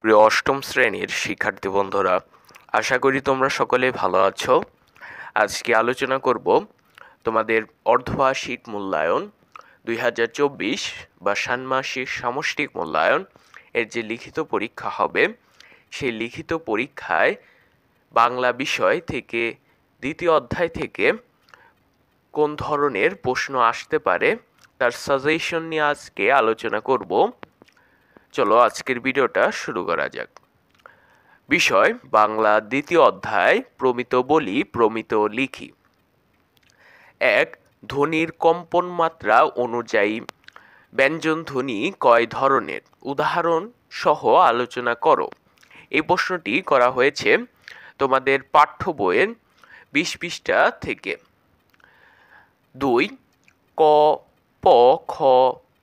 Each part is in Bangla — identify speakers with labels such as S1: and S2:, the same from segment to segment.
S1: প্রিয় অষ্টম শ্রেণীর শিক্ষার্থী বন্ধুরা, আশা করি তোমরা সকলে ভালো আছো। আজকে আলোচনা করব তোমাদের অর্ধবার্ষিক মূল্যায়ন 2024 বা ষান্মাসিক সামষ্টিক মূল্যায়ন এর যে লিখিত পরীক্ষা হবে, সেই লিখিত পরীক্ষায় বাংলা বিষয় থেকে দ্বিতীয় অধ্যায় থেকে কোন ধরনের প্রশ্ন আসতে পারে তার সাজেশন নিয়ে আজকে আলোচনা করব। চলো আজকের ভিডিওটা শুরু করা যাক। বিষয় বাংলা দ্বিতীয় অধ্যায়, প্রমিত বলি প্রমিত লিখি। 1. ধ্বনির কম্পন মাত্রা অনুযায়ী ব্যঞ্জন ধ্বনি কয় ধরনের? উদাহরণ সহ আলোচনা করো। এই প্রশ্নটি করা হয়েছে তোমাদের পাঠ্য বইয়ের 20 পৃষ্ঠা থেকে। 2. ক, প, খ,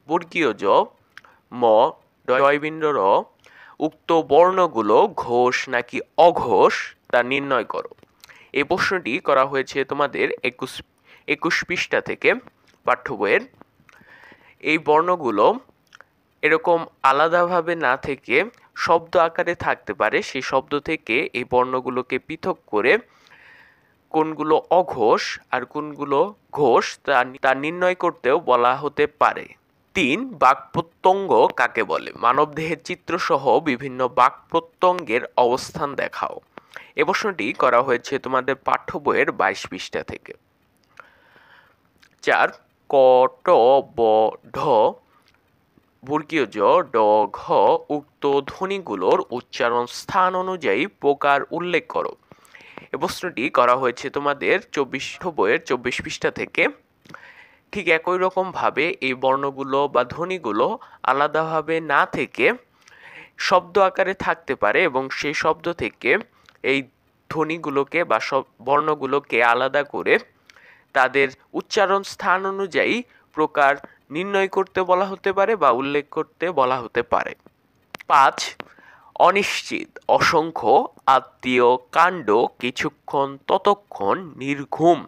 S1: বর্গীয় জ, ম, ডয়বিন্দু র উক্ত বর্ণগুলো ঘোষ নাকি অঘোষ তা নির্ণয় করো। এই প্রশ্নটি করা হয়েছে তোমাদের 21 পৃষ্ঠা থেকে পাঠ্য বইয়ের। এই বর্ণগুলো এরকম আলাদাভাবে না থেকে শব্দ আকারে থাকতে পারে, সেই শব্দ থেকে এই বর্ণগুলোকে পৃথক করে কোনগুলো অঘোষ আর কোনগুলো ঘোষ তা নির্ণয় করতেও বলা হতে পারে। 3. বাক্প্রত্যঙ্গ কাকে বলে? মানবদেহের চিত্রসহ বিভিন্ন বাক্প্রত্যঙ্গের অবস্থান দেখাও। এ প্রশ্নটি করা হয়েছে তোমাদের পাঠ্য বইয়ের 22 পৃষ্ঠা থেকে। 4. ক, ট, ব, ঢ, বর্গীয় জ, ড, ঘ উক্ত ধ্বনিগুলোর উচ্চারণ স্থান অনুযায়ী প্রকার উল্লেখ করো। এ প্রশ্নটি করা হয়েছে তোমাদের 24 বইয়ের 24 পৃষ্ঠা থেকে। ঠিক একই রকম ভাবে এই বর্ণগুলো বা ধ্বনিগুলো আলাদাভাবে না থেকে শব্দ আকারে থাকতে পারে এবং সেই শব্দ থেকে এই ধ্বনিগুলোকে বা বর্ণগুলোকে আলাদা করে তাদের উচ্চারণ স্থান অনুযায়ী প্রকার নির্ণয় করতে বলা হতে পারে বা উল্লেখ করতে বলা হতে পারে। 5. অনিশ্চিত, অসংখ্য, আত্মীয়, কাণ্ড, কিছুক্ষণ, ততক্ষণ, নির্ঘুম,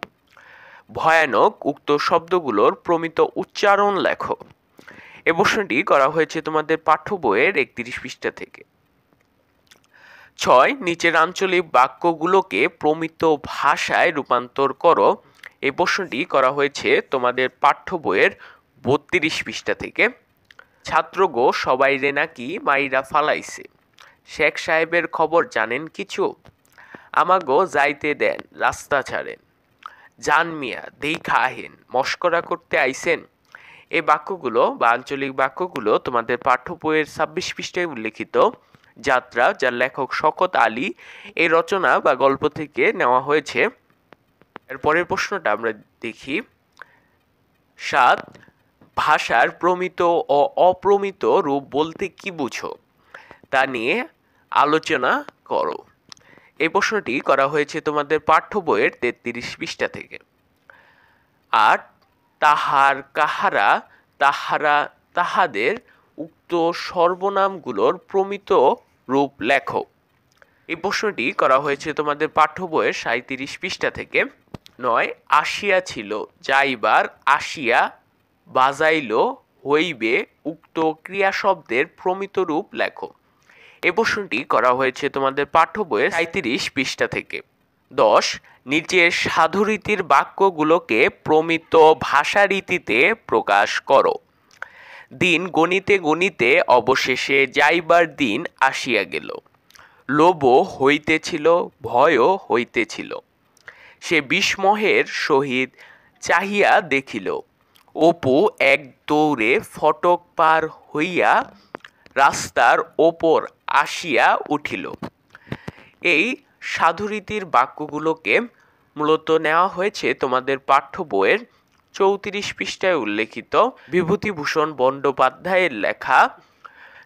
S1: ভয়ানক উক্ত শব্দগুলোর প্রমিত উচ্চারণ লেখো। এ প্রশ্নটি করা হয়েছে তোমাদের পাঠ্য বইয়ের 31 পৃষ্ঠা থেকে। 6. নিচের আঞ্চলিক বাক্যগুলোকে প্রমিত ভাষায় রূপান্তর করো। এই প্রশ্নটি করা হয়েছে তোমাদের পাঠ্য বইয়ের 32 পৃষ্ঠা থেকে। ছাত্র গো সবাই রে নাকি মাইরা ফালাইছে, শেখ সাহেবের খবর জানেন কিছু? আমাগো যাইতে দেন, রাস্তা ছাড়েন, জান মিয়া দেইখা আহেন, মস্করা করতে আইসেন। এই বাক্যগুলো বা আঞ্চলিক বাক্যগুলো তোমাদের পাঠ্য বইয়ের 26 পৃষ্ঠায় উল্লেখিত। যাত্রা, যার লেখক শওকত আলী, এই রচনা বা গল্প থেকে নেওয়া হয়েছে। এর পরের প্রশ্নটা আমরা দেখি। 7. ভাষার প্রমিত ও অপ্রমিত রূপ বলতে কি বুঝো তা নিয়ে আলোচনা করো। এই প্রশ্নটি করা হয়েছে তোমাদের পাঠ্য বইয়ের 33 পৃষ্ঠা থেকে। 8. তাহার, কাহারা, তাহারা, তাহাদের উক্ত সর্বনামগুলোর প্রমিত রূপ লেখো। এই প্রশ্নটি করা হয়েছে তোমাদের পাঠ্য বইয়ের 37 পৃষ্ঠা থেকে। 9. আসিয়া ছিল, যাইবার, আসিয়া, বাজাইল, হইবে উক্ত ক্রিয়া শব্দের প্রমিত রূপ লেখো। এই প্রশ্নটি করা হয়েছে তোমাদের পাঠ্য বইয়ের 37 পৃষ্ঠা থেকে। 10. নিচের সাধুরীতির বাক্যগুলোকে প্রমিত ভাষারীতিতে প্রকাশ করো। দিন গণিতে গণিতে অবশেষে যাইবার দিন আসিয়া গেল, লোভও হইতেছিল, ভয়ও হইতেছিল, সে বিস্ময়ের সহিত চাহিয়া দেখিল, অপু এক দৌড়ে ফটক পার হইয়া রাস্তার ওপর আসিয়া উঠিল। এই সাধুরীতির বাক্যগুলোকে মূলত নেওয়া হয়েছে তোমাদের পাঠ্য বইয়ের 34 পৃষ্ঠায় উল্লেখিত বিভূতিভূষণ বন্দ্যোপাধ্যায়ের লেখা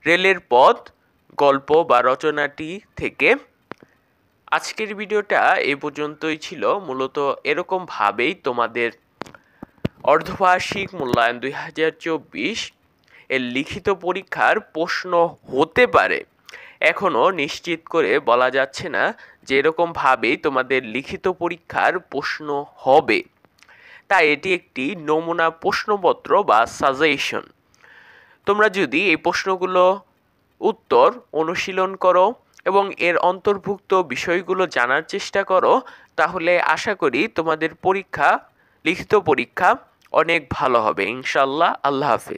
S1: রেলের পথ গল্প বা রচনাটি থেকে। আজকের ভিডিওটা এ পর্যন্তই ছিল। মূলত এরকম ভাবেই তোমাদের অর্ধবার্ষিক মূল্যায়ন 2024 এর লিখিত পরীক্ষার প্রশ্ন হতে পারে। এখনো নিশ্চিত করে বলা যাচ্ছে না যে এরকম ভাবেই তোমাদের লিখিত পরীক্ষার প্রশ্ন হবে, তাই এটি একটি নমুনা প্রশ্নপত্র বা সাজেশন। তোমরা যদি এই প্রশ্নগুলো উত্তর অনুশীলন করো এবং এর অন্তর্ভুক্ত বিষয়গুলো জানার চেষ্টা করো, তাহলে আশা করি তোমাদের লিখিত পরীক্ষা অনেক ভালো হবে ইনশাআল্লাহ। আল্লাহ হাফেজ।